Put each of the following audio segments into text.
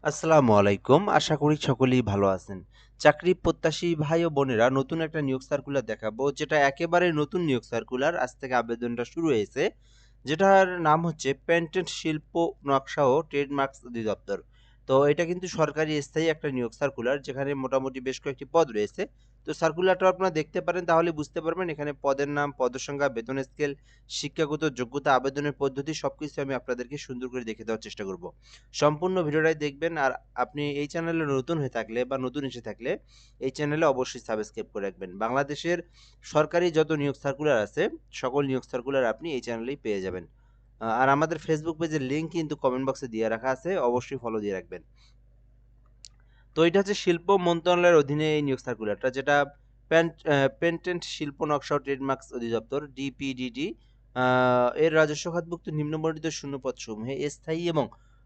আসসালামু আলাইকুম। আশা করি সকলেই ভালো আছেন। চাকরি প্রত্যাশী ভাই ও বোনেরা নতুন একটা নিয়োগ সার্কুলার দেখাবো যেটা একেবারে নতুন নিয়োগ সার্কুলার। আজ থেকে আবেদনটা শুরু হয়েছে। যেটার নাম হচ্ছে পেটেন্ট শিল্প নকশা ও ট্রেডমার্কস অধিদপ্তর। তো এটা কিন্তু সরকারি স্থায়ী একটা নিয়োগ সার্কুলার যেখানে মোটামুটি বেশ কয়েকটি পদ রয়েছে। তো সার্কুলারটা আপনারা দেখতে পারেন তাহলে বুঝতে পারবেন এখানে পদের নাম, পদসংখ্যা, বেতন স্কেল, শিক্ষাগত যোগ্যতা, আবেদনের পদ্ধতি সবকিছু আমি আপনাদেরকে সুন্দর করে দেখে দেওয়ার চেষ্টা করব। সম্পূর্ণ ভিডিওটাই দেখবেন। আর আপনি এই চ্যানেলে নতুন হয়ে থাকলে বা নতুন এসে থাকলে এই চ্যানেলে অবশ্যই সাবস্ক্রাইব করে রাখবেন। বাংলাদেশের সরকারি যত নিয়োগ সার্কুলার আছে সকল নিয়োগ সার্কুলার আপনি এই চ্যানেলেই পেয়ে যাবেন। আর আমাদের ফেসবুক পেজের লিঙ্ক কিন্তু কমেন্ট বক্সে দিয়ে রাখা আছে, অবশ্যই ফলো দিয়ে রাখবেন। তো এটা হচ্ছে শিল্প মন্ত্রণালয়ের অধীনে এই নিয়োগ সার্কুলারটা, যেটা পেটেন্ট শিল্প নকশা ও ট্রেডমার্কস অধিদপ্তর ডিপিডিটি। এর রাজস্ব খাতভুক্ত নিম্নবর্ণিত শূন্যপদ সমূহে স্থায়ী এবং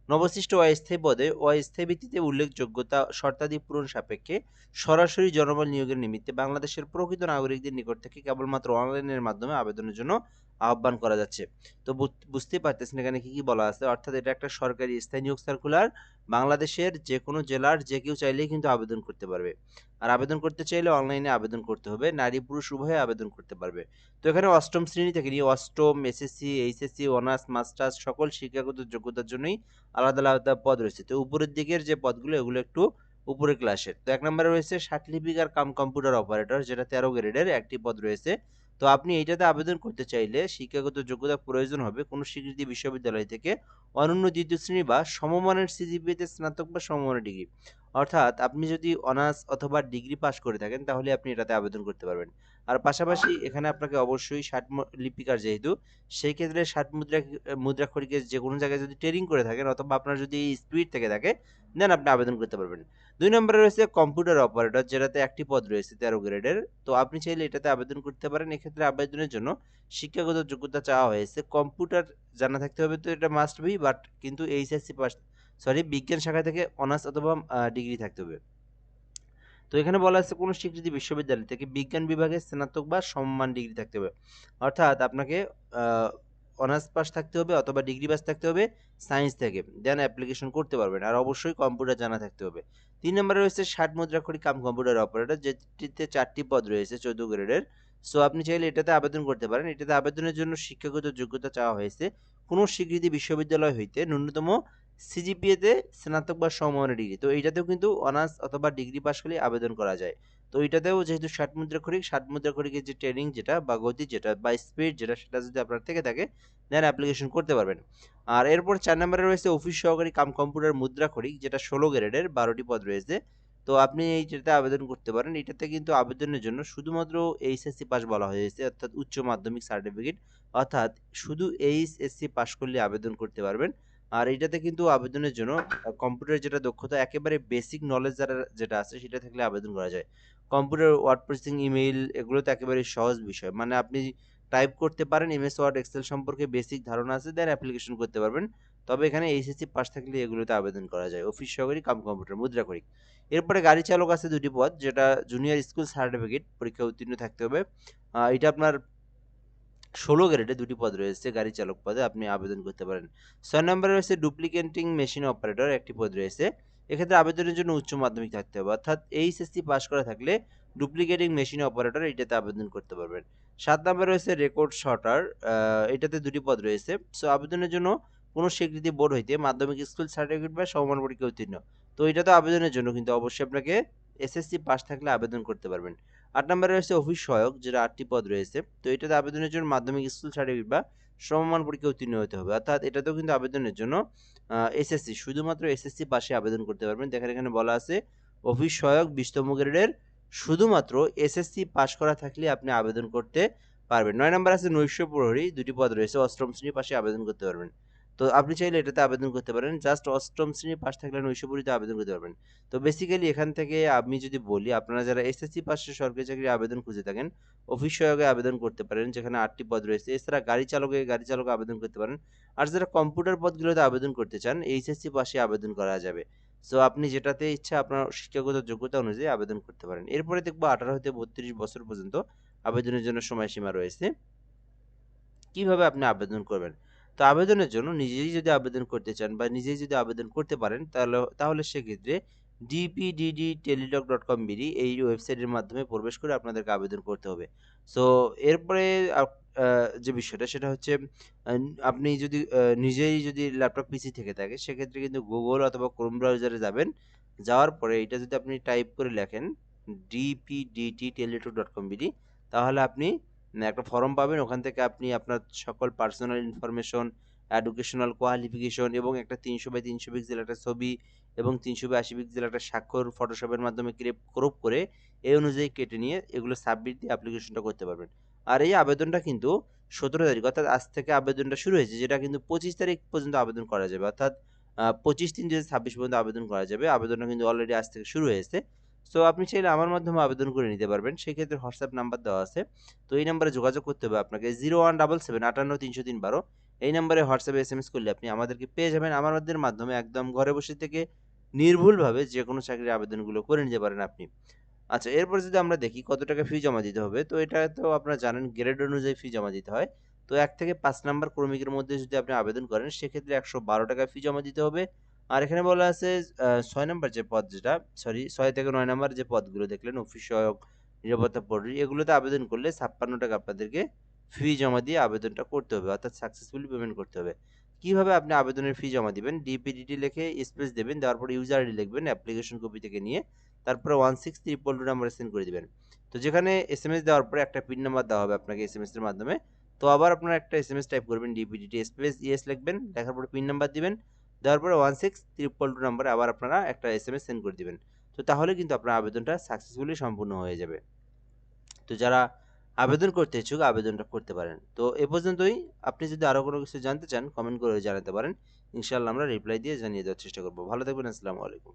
নবসৃষ্ট অস্থায়ী পদে অস্থায়ী ভিত্তিতে উল্লেখযোগ্যতা শর্তাদি পূরণ সাপেক্ষে সরাসরি জনবল নিয়োগের নিমিত্তে বাংলাদেশের প্রকৃত নাগরিকদের নিকট থেকে কেবলমাত্র অনলাইনের মাধ্যমে আবেদনের জন্য আহ্বান করা যাচ্ছে। তো বুঝতেই পারতেছেন এখানে কি কি বলা আছে, অর্থাৎ এটা একটা সরকারি স্থায়ী নিয়োগ সার্কুলার। বাংলাদেশের যে কোনো জেলার যে কেউ চাইলেই কিন্তু আবেদন করতে পারবে। আর আবেদন করতে চাইলে অনলাইনে আবেদন করতে হবে। নারী পুরুষ উভয়ে আবেদন করতে পারবে। তো এখানে অষ্টম শ্রেণী থেকে নিয়ে অষ্টম, এসএসসি, এইচএসসি, অনার্স, মাস্টার্স সকল শিক্ষাগত যোগ্যতার জন্যই আলাদা আলাদা পদ রয়েছে। তো উপরের দিকের যে পদগুলো এগুলো একটু উপরের ক্লাসের। তো ১ নম্বরে রয়েছে সার্টিফিকেট কাম কম্পিউটার অপারেটর, যেটা ১৩ গ্রেডের একটি পদ রয়েছে। তো আপনি এইটাতে আবেদন করতে চাইলে শিক্ষাগত যোগ্যতা প্রয়োজন হবে কোনো স্বীকৃতি বিশ্ববিদ্যালয় থেকে অনন্য দ্বিতীয় শ্রেণী বা সমমানের সিজিপিএতে স্নাতক বা সমমানের ডিগ্রি। অর্থাৎ আপনি যদি অনার্স অথবা ডিগ্রি পাস করে থাকেন তাহলে আপনি এটাতে আবেদন করতে পারবেন। আর পাশাপাশি এখানে আপনাকে অবশ্যই লিপিকার যেহেতু, সেই ক্ষেত্রে মুদ্রাক্ষরিকে যে কোনো জায়গায় যদি ট্রেনিং করে থাকেন অথবা আপনার যদি স্পিড থেকে থাকে দেন আপনি আবেদন করতে পারবেন। ২ নম্বরে রয়েছে কম্পিউটার অপারেটর, যেটাতে একটি পদ রয়েছে ১৩ গ্রেডের। তো আপনি চাইলে এটাতে আবেদন করতে পারেন। এক্ষেত্রে আবেদনের জন্য শিক্ষাগত যোগ্যতা চাওয়া হয়েছে কম্পিউটার জানা থাকতে হবে, তো এটা মাস্ট বি, বাট কিন্তু এইচএসসি পাস, সরি বিজ্ঞান শাখা থেকে অনার্স অথবা ডিগ্রি থাকতে হবে। তো এখানে বলা আছে কোনো স্বীকৃতি বিশ্ববিদ্যালয় থেকে বিজ্ঞান বিভাগে স্নাতক বা সমমান ডিগ্রি থাকতে হবে। অর্থাৎ আপনাকে অনার্স পাস থাকতে হবে অথবা ডিগ্রি পাস থাকতে হবে সায়েন্স থেকে, দেন অ্যাপ্লিকেশন করতে পারবেন। আর অবশ্যই কম্পিউটার জানা থাকতে হবে। ৩ নম্বরে রয়েছে ৬০ মুদ্রাক্ষরী কাম কম্পিউটার অপারেটর, যেটিতে ৪টি পদ রয়েছে ১৪ গ্রেডের। সো আপনি চাইলে এটাতে আবেদন করতে পারেন। এটাতে আবেদনের জন্য শিক্ষাগত যোগ্যতা চাওয়া হয়েছে কোনো স্বীকৃতি বিশ্ববিদ্যালয় হইতে ন্যূনতম সিজিপিএতে স্নাতক বা সমমানের ডিগ্রি। তো এইটাতেও কিন্তু অনার্স অথবা ডিগ্রি পাস করলে আবেদন করা যায়। তো এইটাতেও যেহেতু ৬০ মুদ্রাক্ষরিক, ৬০ মুদ্রাক্ষরিকের যে ট্রেনিং যেটা বা গতি যেটা বা স্পিড যেটা সেটা যদি আপনার থেকে থাকে দেন অ্যাপ্লিকেশন করতে পারবেন। আর এরপর ৪ নম্বরে রয়েছে অফিস সহকারী কাম কম্পিউটার মুদ্রাক্ষরিক, যেটা ১৬ গ্রেডের ১২টি পদ রয়েছে। তো আপনি এইটাতে আবেদন করতে পারেন। এটাতে কিন্তু আবেদনের জন্য শুধুমাত্র এইচএসসি পাস বলা হয়েছে, অর্থাৎ উচ্চ মাধ্যমিক সার্টিফিকেট, অর্থাৎ শুধু এইচএসসি পাস করলে আবেদন করতে পারবেন। আর এইটাতে কিন্তু আবেদনের জন্য কম্পিউটারের যেটা দক্ষতা একেবারে বেসিক নলেজ যেটা আছে সেটা থাকলে আবেদন করা যায়। কম্পিউটার, ওয়ার্ড প্রসেসিং, ইমেইল এগুলো তো একেবারে সহজ বিষয়। মানে আপনি টাইপ করতে পারেন, এমএস ওয়ার্ড, এক্সেল সম্পর্কে বেসিক ধারণা আছে, দেন অ্যাপ্লিকেশন করতে পারবেন। তবে এখানে এইচএসসি পাস থাকলে এগুলোতে আবেদন করা যায়। অফিস সহকারী কাম কম্পিউটার মুদ্রাক্ষরিক। এরপরে গাড়ি চালক আছে ২ টি পদ, যেটা জুনিয়র স্কুল সার্টিফিকেট পরীক্ষায় উত্তীর্ণ থাকতে হবে। এটা আপনার ১৬ গ্রেডে ২ টি পদ রয়েছে গাড়ি চালক পদে, আপনি আবেদন করতে পারেন। ৬ নম্বরে রয়েছে ডুপ্লিকেটিং মেশিন অপারেটর, একটি পদ রয়েছে। এক্ষেত্রে আবেদনের জন্য উচ্চ মাধ্যমিক থাকতে হবে, অর্থাৎ এইচএসসি পাস করা থাকলে ডুপ্লিকেটিং মেশিন অপারেটর এটাতে আবেদন করতে পারবেন। ৭ নম্বরে রয়েছে রেকর্ড শটার, এটাতে ২ টি পদ রয়েছে। সো আবেদনের জন্য কোনো স্বীকৃতি বোর্ড হইতে মাধ্যমিক স্কুল সার্টিফিকেট বা সমমান পরীক্ষায় উত্তীর্ণ। তো এটাতে আবেদনের জন্য কিন্তু অবশ্যই আপনাকে এসএসসি পাস থাকলে আবেদন করতে পারবেন। ৮ নম্বরে রয়েছে অফিস সহায়ক, যেটা ৮টি পদ রয়েছে। তো এটাতে আবেদনের জন্য মাধ্যমিক স্কুল সার্টিফিকেট বা সমমান পরীক্ষায় উত্তীর্ণ হতে হবে। অর্থাৎ এটাতেও কিন্তু আবেদনের জন্য এসএসসি, শুধুমাত্র এসএসসি পাশে আবেদন করতে পারবেন। দেখেন এখানে বলা আছে অফিস সহায়ক ২০তম গ্রেডের শুধুমাত্র এসএসসি পাস করা থাকলে আপনি আবেদন করতে পারবেন। ৯ নম্বর আছে নৈশ প্রহরী, ২ টি পদ রয়েছে। অষ্টম শ্রেণী পাশে আবেদন করতে পারবেন। তো আপনি চাইলে এটাতে আবেদন করতে পারেন। জাস্ট অষ্টম শ্রেণী পাস থাকলে নৈশ প্রহরীতে আবেদন করতে পারবেন। তো বেসিক্যালি এখান থেকে আমি যদি বলি, আপনারা যারা এসএসসি পাশে সরকারি চাকরির আবেদন খুঁজে থাকেন, অফিস সহায়কে আবেদন করতে পারেন যেখানে ৮টি পদ রয়েছে। এছাড়া গাড়ি চালকে আবেদন করতে পারেন। আর যারা কম্পিউটার পদগুলোতে আবেদন করতে চান এইচএসসি পাশে আবেদন করা যাবে। সো আপনি যেটাতে ইচ্ছা আপনার শিক্ষাগত যোগ্যতা অনুযায়ী আবেদন করতে পারেন। এরপরে দেখব ১৮ হতে ৩২ বছর পর্যন্ত আবেদনের জন্য সময়সীমা রয়েছে। কিভাবে আপনি আবেদন করবেন? তো আবেদনের জন্য নিজেই যদি আবেদন করতে চান বা নিজেই যদি আবেদন করতে পারেন তাহলে সেক্ষেত্রে dpddteletalk.com.bd এই ওয়েবসাইটের মাধ্যমে প্রবেশ করে আপনাদেরকে আবেদন করতে হবে। সো এরপরে যে বিষয়টা সেটা হচ্ছে আপনি যদি নিজেই যদি ল্যাপটপ পিসি থেকে থাকে সেক্ষেত্রে কিন্তু গুগল অথবা ক্রোম ব্রাউজারে যাবেন। যাওয়ার পরে এটা যদি আপনি টাইপ করে লেখেন dpddteletalk.com.bd তাহলে আপনি একটা ফর্ম পাবেন। ওখান থেকে আপনি আপনার সকল পার্সোনাল ইনফরমেশন, এডুকেশনাল কোয়ালিফিকেশন এবং একটা 300x300 পিক্সেল একটা ছবি এবং 380 পিক্সেল একটা স্বাক্ষর ফটোশপের মাধ্যমে ক্রপ করে এই অনুযায়ী কেটে নিয়ে এগুলো সাবমিট দিয়ে অ্যাপ্লিকেশনটা করতে পারবেন। আর এই আবেদনটা কিন্তু 17 তারিখ অর্থাৎ আজ থেকে আবেদনটা শুরু হয়েছে, যেটা কিন্তু 25 তারিখ পর্যন্ত আবেদন করা যাবে। অর্থাৎ 25/3/2026 পর্যন্ত আবেদন করা যাবে। আবেদনটা কিন্তু অলরেডি আজ থেকে শুরু হয়েছে। সো আপনি চাইলে আমার মাধ্যমে আবেদন করে নিতে পারবেন। সেক্ষেত্রে হোয়াটসঅ্যাপ নাম্বার দেওয়া আছে। তো এই নাম্বারে যোগাযোগ করতে হবে আপনাকে 0177 58 312। এই নাম্বারে হোয়াটসঅ্যাপে এসএমএস করলে আপনি আমাদেরকে পেয়ে যাবেন। আমাদের মাধ্যমে একদম ঘরে বসে থেকে নির্ভুলভাবে যেকোনো চাকরির আবেদনগুলো করে নিতে পারেন আপনি। আচ্ছা, এরপর যদি আমরা দেখি কত টাকা ফি জমা দিতে হবে, তো এটা তো আপনারা জানেন গ্রেড অনুযায়ী ফি জমা দিতে হয়। তো 1 থেকে 5 নাম্বার ক্রমিকের মধ্যে যদি আপনি আবেদন করেন সেক্ষেত্রে ৳১১২ ফি জমা দিতে হবে। আর এখানে বলা আছে ৬ নাম্বার যে পদ যেটা, সরি ৬ থেকে ৯ নাম্বার যে পদগুলো দেখলেন অফিস সহায়ক, নিরাপত্তা প্রহরী, এগুলোতে আবেদন করলে ৳৫৬ আপনাদেরকে ফি জমা দিয়ে আবেদনটা করতে হবে, অর্থাৎ সাকসেসফুলি পেমেন্ট করতে হবে। কিভাবে আপনি আবেদনের ফি জমা দিবেন? ডিপিডিটি লিখে স্পেস দেবেন, দেওয়ার পরে ইউজার আইডি লিখবেন অ্যাপ্লিকেশন কপি থেকে নিয়ে, তারপরে 16322 নাম্বারে সেন্ড করে দিবেন। তো যেখানে এসএমএস দেওয়ার পরে একটা পিন নাম্বার দেওয়া হবে আপনাকে এসএমএস এর মাধ্যমে। তো আবার আপনারা একটা এসএমএস টাইপ করবেন ডিপিডিটি স্পেস ইয়েস লিখবেন, লেখার পরে পিন নাম্বার দিবেন। দেওয়ার পরে 16322 নাম্বারে আবার আপনারা একটা এসএমএস সেন্ড করে দিবেন। তো তাহলে কিন্তু আপনার আবেদনটা সাকসেসফুলি সম্পূর্ণ হয়ে যাবে। তো যারা আবেদন করতে ইচ্ছুক আবেদনটা করতে পারেন। তো এ পর্যন্তই। আপনি যদি আরো কোনো কিছু জানতে চান কমেন্ট করে জানাতে পারেন। ইনশাআল্লাহ আমরা রিপ্লাই দিয়ে জানিয়ে দেওয়ার চেষ্টা করব। ভালো থাকবেন। আসসালামু আলাইকুম।